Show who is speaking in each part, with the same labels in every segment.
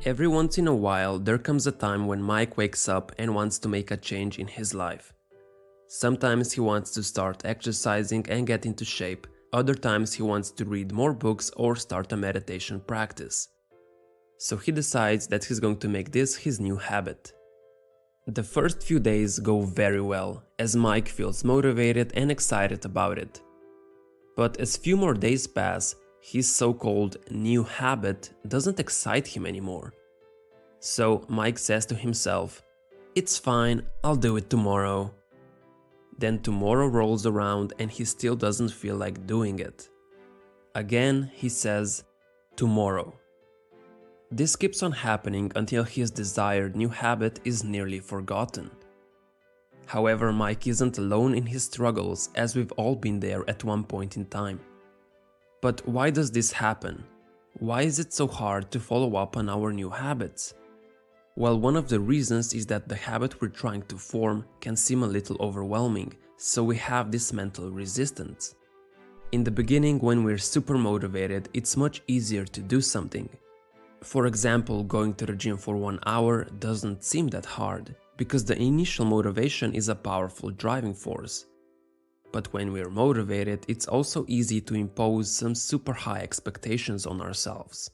Speaker 1: Every once in a while, there comes a time when Mike wakes up and wants to make a change in his life. Sometimes he wants to start exercising and get into shape, other times he wants to read more books or start a meditation practice. So he decides that he's going to make this his new habit. The first few days go very well, as Mike feels motivated and excited about it. But as few more days pass, his so-called new habit doesn't excite him anymore. So Mike says to himself, "It's fine, I'll do it tomorrow." Then tomorrow rolls around and he still doesn't feel like doing it. Again, he says, "Tomorrow." This keeps on happening until his desired new habit is nearly forgotten. However, Mike isn't alone in his struggles, as we've all been there at one point in time. But why does this happen? Why is it so hard to follow up on our new habits? Well, one of the reasons is that the habit we're trying to form can seem a little overwhelming, so we have this mental resistance. In the beginning, when we're super motivated, it's much easier to do something. For example, going to the gym for 1 hour doesn't seem that hard, because the initial motivation is a powerful driving force. But when we're motivated, it's also easy to impose some super high expectations on ourselves.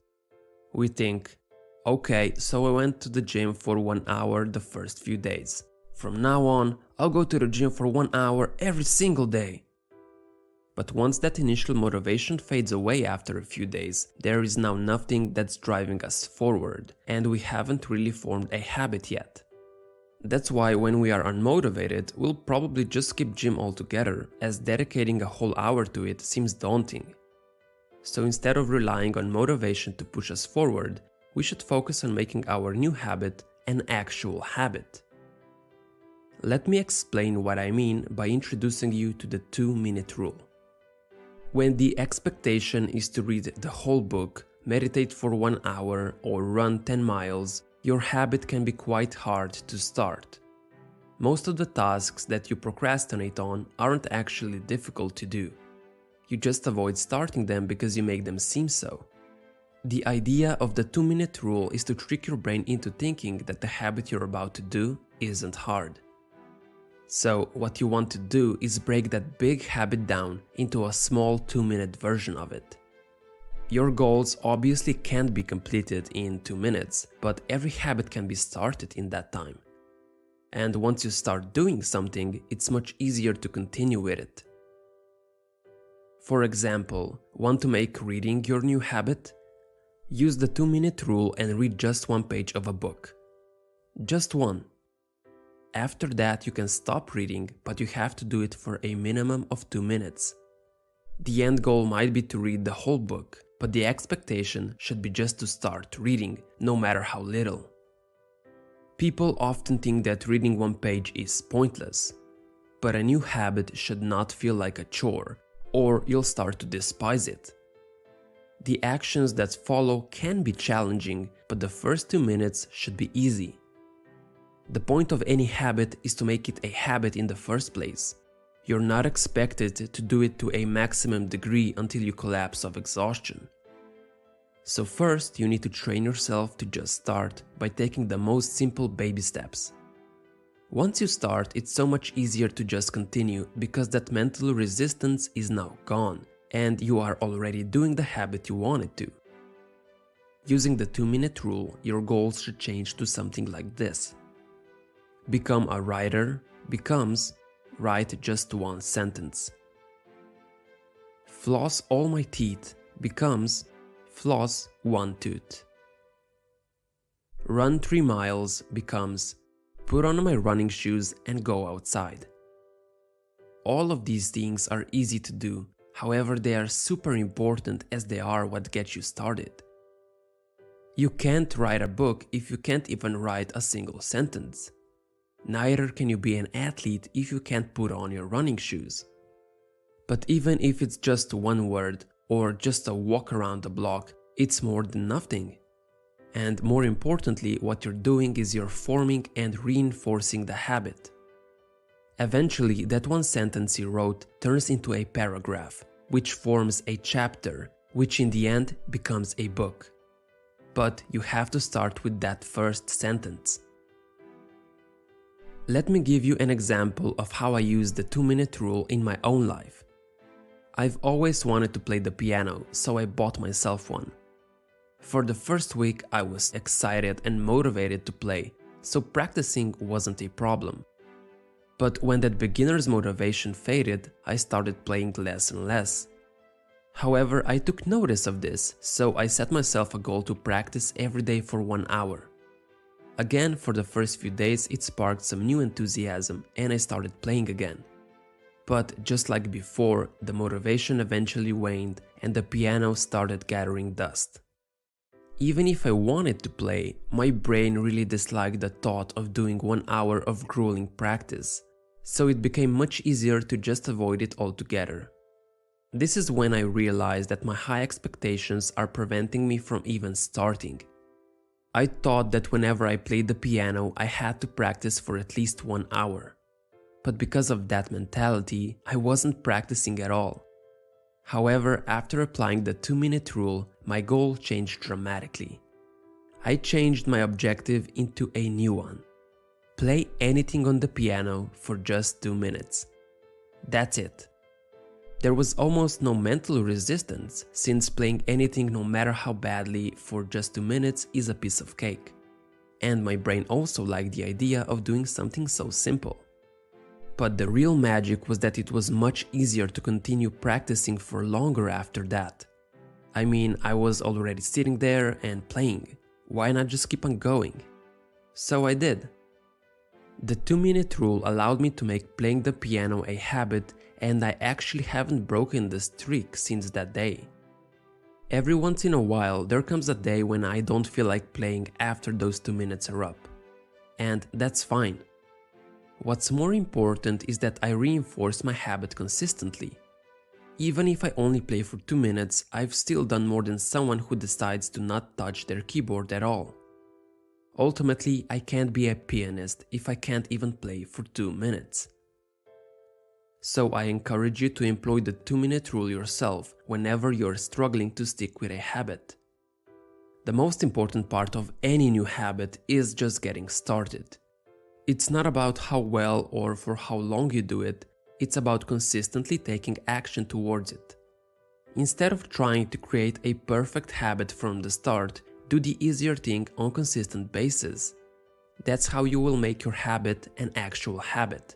Speaker 1: We think, okay, so I went to the gym for 1 hour the first few days. From now on, I'll go to the gym for 1 hour every single day. But once that initial motivation fades away after a few days, there is now nothing that's driving us forward, and we haven't really formed a habit yet. That's why when we are unmotivated, we'll probably just skip gym altogether, as dedicating a whole hour to it seems daunting. So instead of relying on motivation to push us forward, we should focus on making our new habit an actual habit. Let me explain what I mean by introducing you to the 2-minute rule. When the expectation is to read the whole book, meditate for 1 hour, or run 10 miles, your habit can be quite hard to start. Most of the tasks that you procrastinate on aren't actually difficult to do. You just avoid starting them because you make them seem so. The idea of the 2-minute rule is to trick your brain into thinking that the habit you're about to do isn't hard. So what you want to do is break that big habit down into a small 2-minute version of it. Your goals obviously can't be completed in 2 minutes, but every habit can be started in that time. And once you start doing something, it's much easier to continue with it. For example, want to make reading your new habit? Use the 2-minute rule and read just 1 page of a book. Just one. After that, you can stop reading, but you have to do it for a minimum of 2 minutes. The end goal might be to read the whole book, but the expectation should be just to start reading, no matter how little. People often think that reading 1 page is pointless, but a new habit should not feel like a chore, or you'll start to despise it. The actions that follow can be challenging, but the first 2 minutes should be easy. The point of any habit is to make it a habit in the first place. You're not expected to do it to a maximum degree until you collapse of exhaustion. So first, you need to train yourself to just start by taking the most simple baby steps. Once you start, it's so much easier to just continue because that mental resistance is now gone and you are already doing the habit you wanted to. Using the 2-minute rule, your goals should change to something like this. Become a writer becomes write just 1 sentence. Floss all my teeth becomes floss 1 tooth. Run 3 miles becomes put on my running shoes and go outside. All of these things are easy to do, however they are super important as they are what gets you started. You can't write a book if you can't even write a single sentence. Neither can you be an athlete if you can't put on your running shoes. But even if it's just 1 word or just a walk around the block, it's more than nothing. And more importantly, what you're doing is you're forming and reinforcing the habit. Eventually, that 1 sentence you wrote turns into a paragraph, which forms a chapter, which in the end becomes a book. but you have to start with that first sentence. Let me give you an example of how I use the 2-minute rule in my own life. I've always wanted to play the piano, so I bought myself one. For the first week, I was excited and motivated to play, so practicing wasn't a problem. But when that beginner's motivation faded, I started playing less and less. However, I took notice of this, so I set myself a goal to practice every day for 1 hour. Again, for the first few days, it sparked some new enthusiasm and I started playing again. But just like before, the motivation eventually waned and the piano started gathering dust. Even if I wanted to play, my brain really disliked the thought of doing 1 hour of grueling practice, so it became much easier to just avoid it altogether. This is when I realized that my high expectations are preventing me from even starting. I thought that whenever I played the piano, I had to practice for at least 1 hour. But because of that mentality, I wasn't practicing at all. However, after applying the 2-minute rule, my goal changed dramatically. I changed my objective into a new one. Play anything on the piano for just 2 minutes. That's it. There was almost no mental resistance, since playing anything no matter how badly for just 2 minutes is a piece of cake. And my brain also liked the idea of doing something so simple. But the real magic was that it was much easier to continue practicing for longer after that. I mean, I was already sitting there and playing. Why not just keep on going? So I did. The 2-minute rule allowed me to make playing the piano a habit, and I actually haven't broken the streak since that day. Every once in a while, there comes a day when I don't feel like playing after those 2 minutes are up. And that's fine. What's more important is that I reinforce my habit consistently. Even if I only play for 2 minutes, I've still done more than someone who decides to not touch their keyboard at all. Ultimately, I can't be a pianist if I can't even play for 2 minutes. So I encourage you to employ the 2-minute rule yourself whenever you're struggling to stick with a habit. The most important part of any new habit is just getting started. It's not about how well or for how long you do it, it's about consistently taking action towards it. Instead of trying to create a perfect habit from the start, do the easier thing on a consistent basis. That's how you will make your habit an actual habit.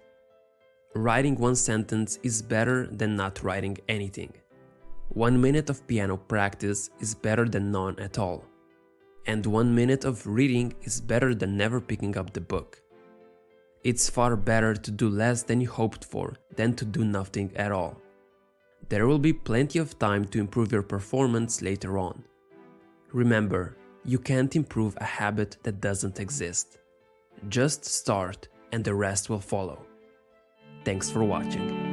Speaker 1: Writing one sentence is better than not writing anything. 1 minute of piano practice is better than none at all. And 1 minute of reading is better than never picking up the book. It's far better to do less than you hoped for than to do nothing at all. There will be plenty of time to improve your performance later on. Remember, you can't improve a habit that doesn't exist. Just start and the rest will follow. Thanks for watching.